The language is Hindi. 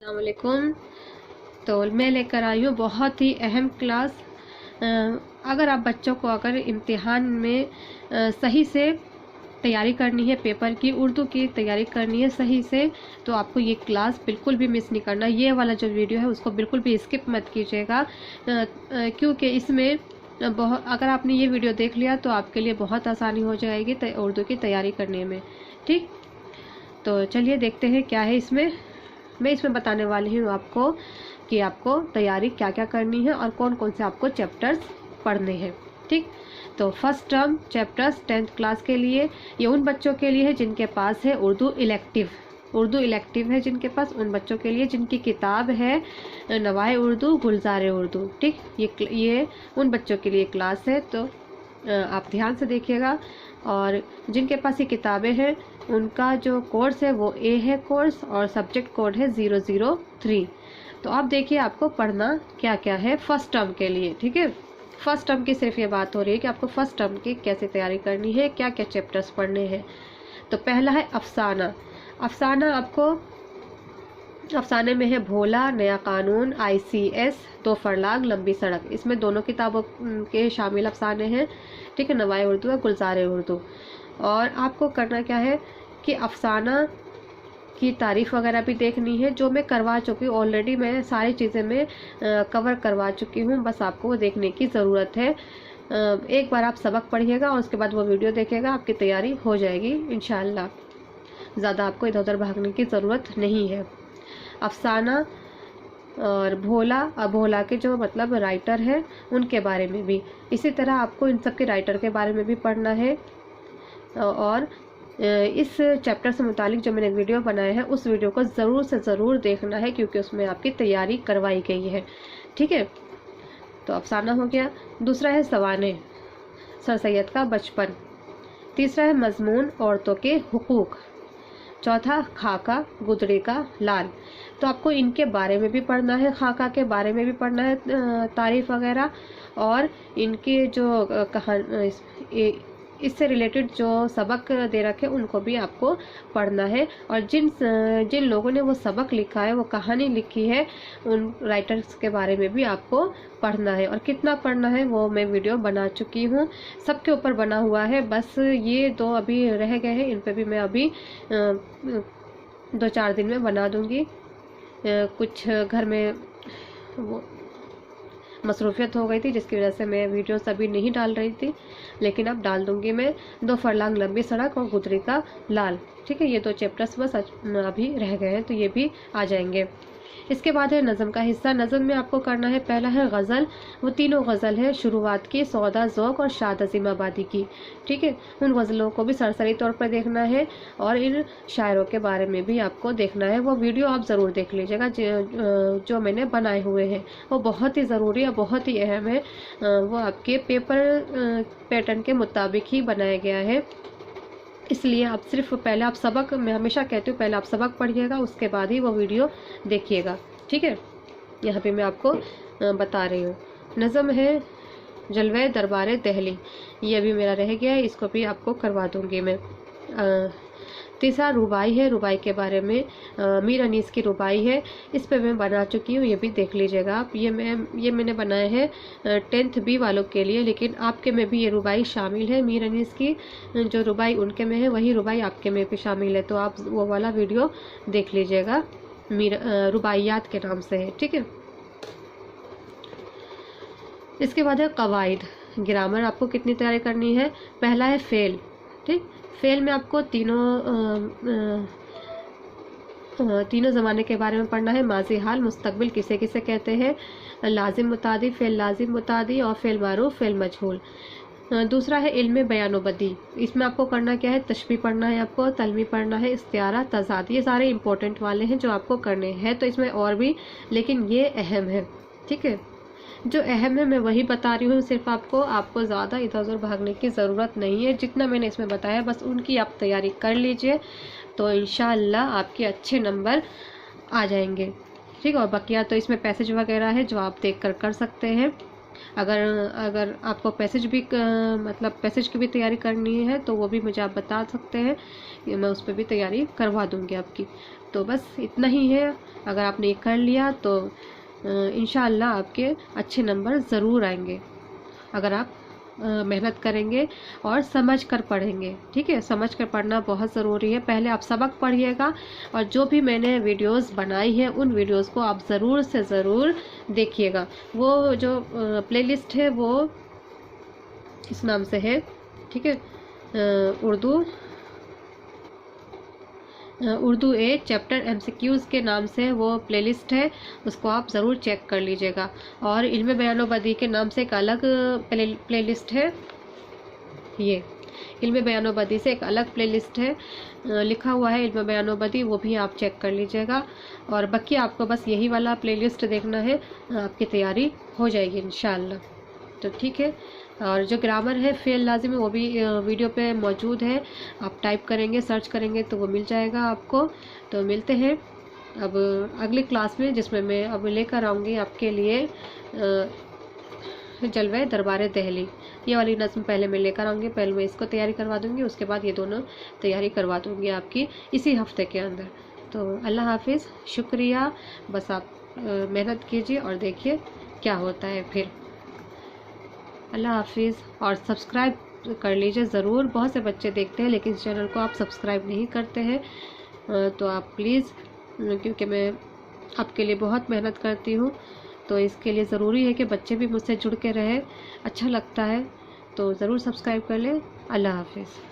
अस्सलामुअलैकुम। तो मैं लेकर आई हूँ बहुत ही अहम क्लास। अगर आप बच्चों को अगर इम्तिहान में सही से तैयारी करनी है, पेपर की उर्दू की तैयारी करनी है सही से, तो आपको ये क्लास बिल्कुल भी मिस नहीं करना। ये वाला जो वीडियो है उसको बिल्कुल भी स्किप मत कीजिएगा, क्योंकि इसमें बहुत, अगर आपने ये वीडियो देख लिया तो आपके लिए बहुत आसानी हो जाएगी उर्दू की तैयारी करने में। ठीक, तो चलिए देखते हैं क्या है इसमें। मैं इसमें बताने वाली हूँ आपको कि आपको तैयारी क्या क्या करनी है और कौन कौन से आपको चैप्टर्स पढ़ने हैं। ठीक, तो first term chapters 10th class के लिए, ये उन बच्चों के लिए है जिनके पास है उर्दू इलेक्टिव है जिनके पास, उन बच्चों के लिए जिनकी किताब है नवाए उर्दू गुलजार उर्दू। ठीक, ये उन बच्चों के लिए क्लास है, तो आप ध्यान से देखिएगा। और जिनके पास ये किताबें हैं उनका जो कोर्स है वो ए है कोर्स, और सब्जेक्ट कोड है 003। तो आप देखिए आपको पढ़ना क्या क्या है फर्स्ट टर्म के लिए। ठीक है, फर्स्ट टर्म की सिर्फ ये बात हो रही है कि आपको फर्स्ट टर्म की कैसे तैयारी करनी है, क्या क्या चैप्टर्स पढ़ने हैं। तो पहला है अफसाना। अफसाने में है भोला, नया कानून, ICS, दो फरलांग, लंबी सड़क। इसमें दोनों किताबों के शामिल अफसाने हैं। ठीक है, नवाए उर्दू है गुलजार उर्दू। और आपको करना क्या है कि अफसाना की तारीफ़ वगैरह भी देखनी है, जो मैं करवा चुकी हूँ ऑलरेडी। मैं सारी चीज़ें मैं कवर करवा चुकी हूँ, बस आपको वो देखने की ज़रूरत है। एक बार आप सबक पढ़िएगा और उसके बाद वो वीडियो देखिएगा, आपकी तैयारी हो जाएगी इंशाअल्लाह। ज़्यादा आपको इधर उधर भागने की ज़रूरत नहीं है। अफसाना और भोला के जो मतलब राइटर है उनके बारे में भी, इसी तरह आपको इन सब के राइटर के बारे में भी पढ़ना है। और इस चैप्टर से मुतालिक जो मैंने वीडियो बनाया है उस वीडियो को ज़रूर से ज़रूर देखना है, क्योंकि उसमें आपकी तैयारी करवाई गई है। ठीक है, तो अफसाना हो गया। दूसरा है सवाने, सर सैयद का बचपन। तीसरा है मजमून, औरतों के हुकूक। चौथा खाका, गुदड़ी का लाल। तो आपको इनके बारे में भी पढ़ना है, खाका के बारे में भी पढ़ना है तारीफ वगैरह, और इनके जो इससे रिलेटेड जो सबक दे रखे उनको भी आपको पढ़ना है। और जिन लोगों ने वो सबक लिखा है, वो कहानी लिखी है, उन राइटर्स के बारे में भी आपको पढ़ना है। और कितना पढ़ना है वो मैं वीडियो बना चुकी हूँ, सबके ऊपर बना हुआ है। बस ये दो अभी रह गए हैं, इन पे भी मैं अभी 2-4 दिन में बना दूंगी। कुछ घर में वो मसरूफियत हो गई थी, जिसकी वजह से मैं वीडियोस अभी नहीं डाल रही थी, लेकिन अब डाल दूंगी मैं। दो फरलांग, लंबी सड़क और गुदड़ी का लाल। ठीक है, ये दो चैप्टर्स बस अभी रह गए हैं, तो ये भी आ जाएंगे। इसके बाद है नज़म का हिस्सा। नज़म में आपको करना है, पहला है गज़ल। वो तीनों गज़ल है शुरुआत की, सौदा, ज़ौक़ और शाद अज़ीमाबादी की। ठीक है, उन गज़लों को भी सरसरी तौर पर देखना है और इन शायरों के बारे में भी आपको देखना है। वो वीडियो आप ज़रूर देख लीजिएगा जो मैंने बनाए हुए हैं, वो बहुत ही ज़रूरी है, बहुत ही अहम है। वो आपके पेपर पैटर्न के मुताबिक ही बनाया गया है, इसलिए आप सिर्फ पहले आप सबक, मैं हमेशा कहती हूँ पहले आप सबक पढ़िएगा, उसके बाद ही वो वीडियो देखिएगा। ठीक है, यहाँ पे मैं आपको बता रही हूँ। नज़म है जलवे दरबार दहली, ये अभी मेरा रह गया है, इसको भी आपको करवा दूँगी मैं। तीसरा रुबाई है, रुबाई के बारे में मीर अनीस की रुबाई है, इस पे मैं बना चुकी हूँ, ये भी देख लीजिएगा आप। ये मैंने बनाए हैं 10th B वालों के लिए, लेकिन आपके में भी ये रुबाई शामिल है। मीर अनीस की जो रुबाई उनके में है, वही रुबाई आपके में भी शामिल है, तो आप वो वाला वीडियो देख लीजिएगा, रुबाइयात के नाम से है। ठीक है, इसके बाद है कवाइद। ग्रामर आपको कितनी तैयारी करनी है। पहला है फेल। ठीक, फेल में आपको तीनों ज़माने के बारे में पढ़ना है। माजी, हाल, मुस्तकबिल किसे किसे कहते हैं, लाजिम मुतादी, फेल लाजिम मुतादी और फेल मारूफ, फेल मजहूल। दूसरा है इल्म बयान व बदी। इसमें आपको करना क्या है, तशबीह पढ़ना है, आपको तलमी पढ़ना है, इस्तिआरा, तज़ाद, ये सारे इंपॉर्टेंट वाले हैं जो आपको करने हैं। तो इसमें और भी, लेकिन ये अहम है। ठीक है, जो अहम है मैं वही बता रही हूँ, सिर्फ आपको ज़्यादा इधर उधर भागने की ज़रूरत नहीं है। जितना मैंने इसमें बताया बस उनकी आप तैयारी कर लीजिए, तो इंशाअल्लाह आपके अच्छे नंबर आ जाएंगे। ठीक है, और बकिया तो इसमें पैसेज वगैरह है जो आप देख कर सकते हैं। अगर आपको पैसेज भी मतलब पैसेज की भी तैयारी करनी है तो वो भी मुझे आप बता सकते हैं, मैं उस पर भी तैयारी करवा दूँगी आपकी। तो बस इतना ही है। अगर आपने ये कर लिया तो इंशाअल्लाह आपके अच्छे नंबर ज़रूर आएंगे, अगर आप मेहनत करेंगे और समझ कर पढ़ेंगे। ठीक है, समझ कर पढ़ना बहुत ज़रूरी है। पहले आप सबक पढ़िएगा और जो भी मैंने वीडियोस बनाई हैं उन वीडियोस को आप ज़रूर से ज़रूर देखिएगा। वो जो प्लेलिस्ट है वो इस नाम से है, ठीक है, उर्दू 8 चैप्टर MCQs के नाम से वो प्लेलिस्ट है, उसको आप ज़रूर चेक कर लीजिएगा। और इल्म बयान व बदी के नाम से एक अलग प्लेलिस्ट है, ये इल्म बयान व बदी से एक अलग प्लेलिस्ट है, लिखा हुआ है इल्म बयान व बदी, वो भी आप चेक कर लीजिएगा। और बाकी आपको बस यही वाला प्लेलिस्ट देखना है, आपकी तैयारी हो जाएगी इंशाअल्लाह। तो ठीक है, और जो ग्रामर है फेल लाजिम है वो भी वीडियो पे मौजूद है, आप टाइप करेंगे सर्च करेंगे तो वो मिल जाएगा आपको। तो मिलते हैं अब अगली क्लास में, जिसमें मैं अब लेकर आऊँगी आपके लिए जलवे दरबार दहली। ये वाली नज़्म पहले मैं लेकर आऊँगी, पहले मैं इसको तैयारी करवा दूँगी, उसके बाद ये दोनों तैयारी करवा दूँगी आपकी इसी हफ्ते के अंदर। तो अल्लाह हाफिज़, शुक्रिया। बस आप मेहनत कीजिए और देखिए क्या होता है फिर। अल्लाह हाफिज़। और सब्सक्राइब कर लीजिए ज़रूर, बहुत से बच्चे देखते हैं लेकिन इस चैनल को आप सब्सक्राइब नहीं करते हैं, तो आप प्लीज़, क्योंकि मैं आपके लिए बहुत मेहनत करती हूँ, तो इसके लिए ज़रूरी है कि बच्चे भी मुझसे जुड़ के रहे, अच्छा लगता है, तो ज़रूर सब्सक्राइब कर लें। अल्लाह हाफिज़।